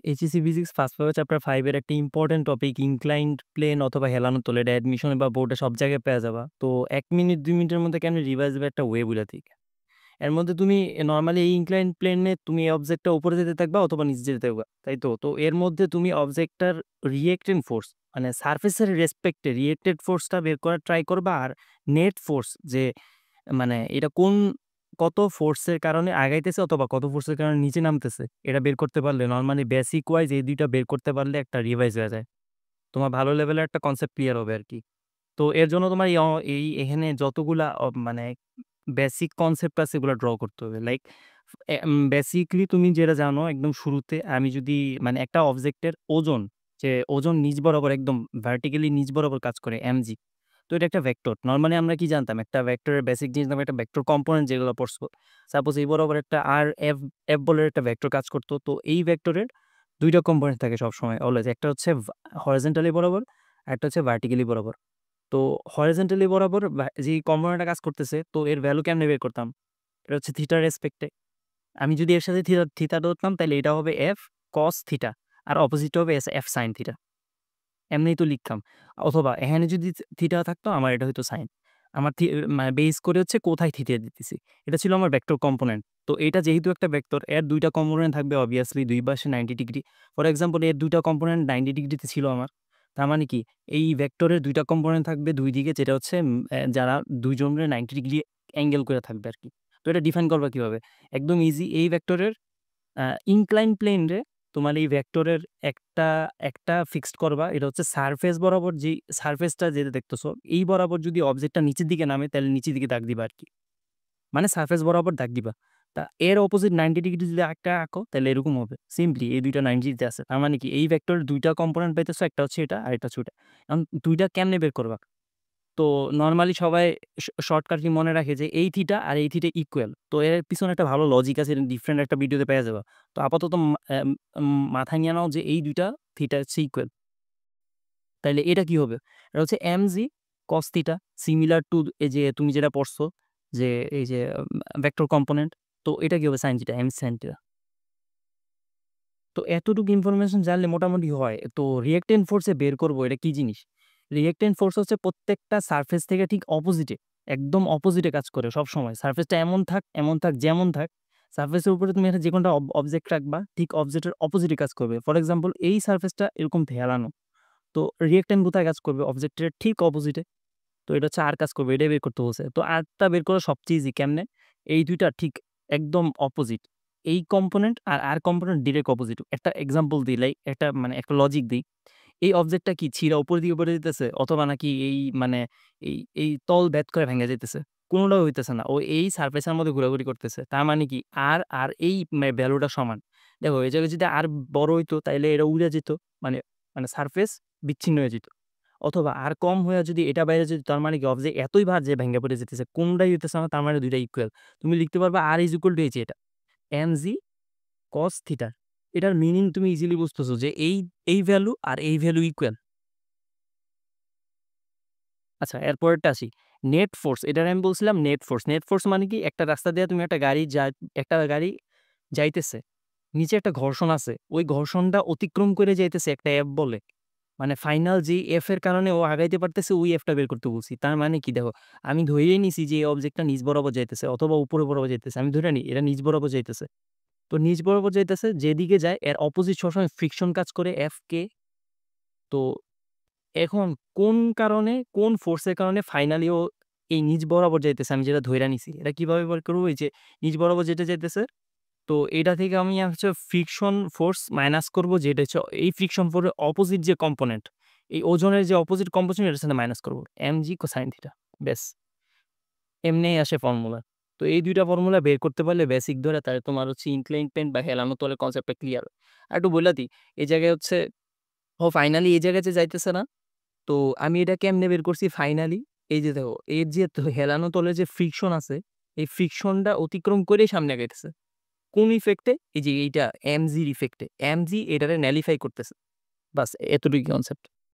HSC physics first paper chapter 5 এর একটা important topic inclined plane অথবা হেলানো তলে, এটা অ্যাডমিশনে বা বোর্ডে সব জায়গায় পেয়ে যাবা। তো 1 মিনিট 2 মিনিটের মধ্যে কেমনে রিভাইজ হবে একটা ওয়ে বুঝা দিই। এর মধ্যে তুমি নরমালি এই ইনক্লাইনড প্লেনে তুমি এই অবজেক্টটা উপরে যেতে থাকবা অথবা নিচে যেতে থাকবা, তাই তো? তো এর মধ্যে তুমি অবজেক্টটার রিয়েক্টেন্ট ফোর্স মানে সারফেসের রেসপেক্টে রিয়েক্টেড ফোর্সটা বের করার ট্রাই করবা, আর নেট ফোর্স যে মানে এটা কত ফোর্সের কারণে আগাইতেছে অথবা কত ফোর্সের কারণে নিচে নামতেছে এটা বের করতে পারলে নরমালি বেসিক ওয়াইজ এই দুইটা বের করতে পারলে একটা রিভাইজ হয়ে যায়। তোমার ভালো লেভেলের একটা কনসেপ্ট ক্লিয়ার হবে আরকি। তো এর জন্য তোমার এখানে যতগুলা মানে বেসিক কনসেপ্ট আছে এগুলা ড্র করতে হবে। লাইক বেসিক্যালি তুমি যেটা জানো একদম শুরুতে, আমি যদি মানে একটা অবজেক্টের ওজন, যে ওজন নিচ বরাবর একদম ভার্টিক্যালি নিচ বরাবর কাজ করে mg। তো এটা একটা ভেক্টর। নরমালি আমরা কি জানতাম? একটা ভেক্টরের বেসিক জিনিস নামে একটা ভেক্টর কম্পোনেন্ট যেগুলো পড়ছো। সাপোজ এই বরাবর একটা f বলে একটা ভেক্টর কাজ করতো। তো এই ভেক্টরের ২ টা কম্পোনেন্ট থাকে সবসময় অলওয়েজ। একটা হচ্ছে হরিজন্টালি বরাবর, আরেকটা হচ্ছে ভার্টিক্যালি বরাবর। তো হরিজন্টালি বরাবর যেই কম্পোনেন্টটা কাজ করতেছে, তো এর ভ্যালু কেমনে বের করতাম? এটা হচ্ছে থিটার রেসপেক্টে। আমি যদি এর সাথে থিটা ধরতাম তাহলে এটা হবে f cos থিটা, আর অপোজিটটা হবে f sin থিটা। এমনিই তো লিখতাম। অথবা এখানে যদি থিটা থাকতো আমার এটা হইতো সাইন। আমার মানে বেস করে হচ্ছে কোথায় থিটা দিতেছি। এটা ছিল আমার ভেক্টর কম্পোনেন্ট। তো এটা যেহেতু একটা ভেক্টর, এর ২ টা কম্পোনেন্ট থাকবে অবভিয়াসলি ২ পাশে 90 ডিগ্রি। ফর এক্সাম্পল এর ২ টা কম্পোনেন্ট 90 ডিগ্রিতে ছিল আমার। তার মানে কি? এই ভেক্টরের ২ টা কম্পোনেন্ট থাকবে ২ দিকে, যেটা হচ্ছে যারা ২ জনের 90 ডিগ্রি অ্যাঙ্গেল করে থাকবে আরকি। তো এটা ডিফাইন করবা কিভাবে? একদম ইজি। এই ভেক্টরের ইনক্লাইন প্লেন রে তোমার এই ভেক্টরের একটা একটা ফিক্সড করবা। এটা হচ্ছে সারফেস বরাবর, যেই সারফেসটা যেটা দেখতেছো, এই বরাবর যদি অবজেক্টটা নিচের দিকে নামে তাহলে নিচের দিকে দাগ দিবা আরকি। মানে সারফেস বরাবর দাগ দিবা। তা এর অপোজিট 90 ডিগ্রি যদি একটা আঁকো তাহলে এরকম হবে। সিম্পলি এই ২ টা 90 তে আছে। তার মানে কি? এই ভেক্টরের ২ টা কম্পোনেন্ট পাইতেছো, একটা হচ্ছে এটা আরেকটা হচ্ছে ওটা। এখন ২ টা কেমনে বের করবা? তো নরমালি সবাই শর্টকাট কি মনে রাখে যে এই থিটা আর এই থিটা ইকুয়াল। তো এর পিছনে একটা ভালো লজিক আছে, ডিফারেন্ট একটা ভিডিওতে পেয়ে যাবা। তো আপাতত মাথায় নিয়ে নাও যে এই ২ টা থিটা হচ্ছে ইকুয়াল। তাইলে এটা কি হবে? এটা হচ্ছে mg cos theta, similar to এই যে তুমি যেটা পড়ছো যে এই যে ভেক্টর কম্পোনেন্ট। তো এটা কি হবে? sin theta, m sin theta. তো এতটুকু ইনফরমেশন জানলে মোটামুটি হয়। তো রিঅ্যাকট্যান্ট ফোর্স বের করব, এটা কি জিনিস? রিঅ্যাকট্যান্ট ফোর্স হচ্ছে প্রত্যেকটা সারফেস থেকে ঠিক অপোজিটে, একদম অপোজিটে কাজ করে সবসময়। সারফেসটা এমন থাক যেমন থাক, সারফেসের উপরে তুমি একটা যে কোনটা অবজেক্ট রাখবা, ঠিক অবজেক্টের অপোজিটে কাজ করবে। ফর এক্সাম্পল এই সারফেসটা এরকম হেলানো। তো রিঅ্যাকট্যান্ট কোথায় কাজ করবে? অবজেক্টের ঠিক অপোজিটে। তো এটা হচ্ছে আর কাজ করবে, এটাই বের করতে বলছে। তো আরটা বের করা সবচেয়ে ইজি। কেমনে? এই ২ টা ঠিক একদম অপোজিট। এই কম্পোনেন্ট আর কম্পোনেন্ট ডিরেক্ট অপোজিট। একটা এক্সাম্পল দিই, লাইক একটা মানে একটা লজিক দিই। এই অবজেক্টটা কি ছিঁড়া উপরের দিকে পড়ে যাইতেছে? অথবা নাকি এই মানে এই তল ভেদ করে ভেঙে যাইতেছে? কোনটাই হইতেছে না। ও এই সারফেসের মধ্যে ঘোরাঘুরি করতেছে। তার মানে কি? আর এই ভ্যালুটা সমান। দেখো এই জায়গায় যদি আর বড় হইতো তাইলে এটা উড়ে যেত। মানে মানে সারফেস বিচ্ছিন্ন হয়ে যেত। অথবা আর কম হইয়া যদি এটা বাইরে যেত, তার মানে কি? অবজেক্ট এতই ভার যে ভেঙে পড়ে যেতেছে। কোনটাই হইতেছে না, তার মানে ২ টা ইকুয়াল। তুমি লিখতে পারবা r is equal to এই যে এটা mg cos থিটা। এটার মিনিং তুমি ইজিলি বুঝতেছো যে এই ভ্যালু আর এই ভ্যালু ইকুয়াল। আচ্ছা, এরপরেরটা আসি। নেট ফোর্স, এটার আমি বলছিলাম নেট ফোর্স। নেট ফোর্স মানে কি? একটা রাস্তা দিয়ে তুমি একটা গাড়ি যাইতেছে। নিচে একটা ঘর্ষণ আছে। ওই ঘর্ষণটা অতিক্রম করে যাইতেছে একটা F বলে। মানে ফাইনাল যেই F এর কারণে ও আগাইতে পারতেছে, ওই F টা বের করতে বলছি। তার মানে কি? দেখো, আমি ধরেই নিছি যে এই অবজেক্টটা নিচ বরাবর যাইতেছে অথবা উপরে বরাবর যাইতেছে। আমি ধরে নিই এটা নিচ বরাবর যাইতেছে। তো নিচ বরাবর যাইতেছে, যেদিকে যায় এর অপোজিট সবসময় ফ্রিকশন কাজ করে F কে। তো এখন কোন ফোর্সের কারণে ফাইনালি ও এই নিচ বরাবর যাইতেছে, আমি যেটা ধইরা নিছি। এটা কিভাবে বের করব? এই যে নিচ বরাবর যেটা যাইতেছে, তো এটা থেকে আমি হচ্ছে ফ্রিকশন ফোর্স মাইনাস করব, যেটা হচ্ছে এই ফ্রিকশন ফোর্সের অপোজিট যে কম্পোনেন্ট, এই ওজনের যে অপোজিট কম্পোনেন্ট এটার সাথে মাইনাস করব। mg cosine theta. ব্যাস, এমনিই আসে ফর্মুলা। তো এই ২ টা ফর্মুলা বের করতে পারলে বেসিক ধরে, তাহলে তোমার হচ্ছে ইনক্লাইন প্লেন বা হেলানো তলের কনসেপ্টটা ক্লিয়ার। আর একটু বইলা দিই, এই জায়গায় হচ্ছে ও ফাইনালি এই জায়গায় যে যাইতেছে না, তো আমি এটা কেমনে বের করছি ফাইনালি? এই যে দেখো, এর যে হেলানো তলে যে ফ্রিকশন আছে, এই ফ্রিকশনটা অতিক্রম করেই সামনে আগাইতেছে। কোন ইফেক্টে? এই যে এইটা mg এর ইফেক্টে। mg এটারে নালিফাই করতেছে। বাস এতটুকুই কনসেপ্ট।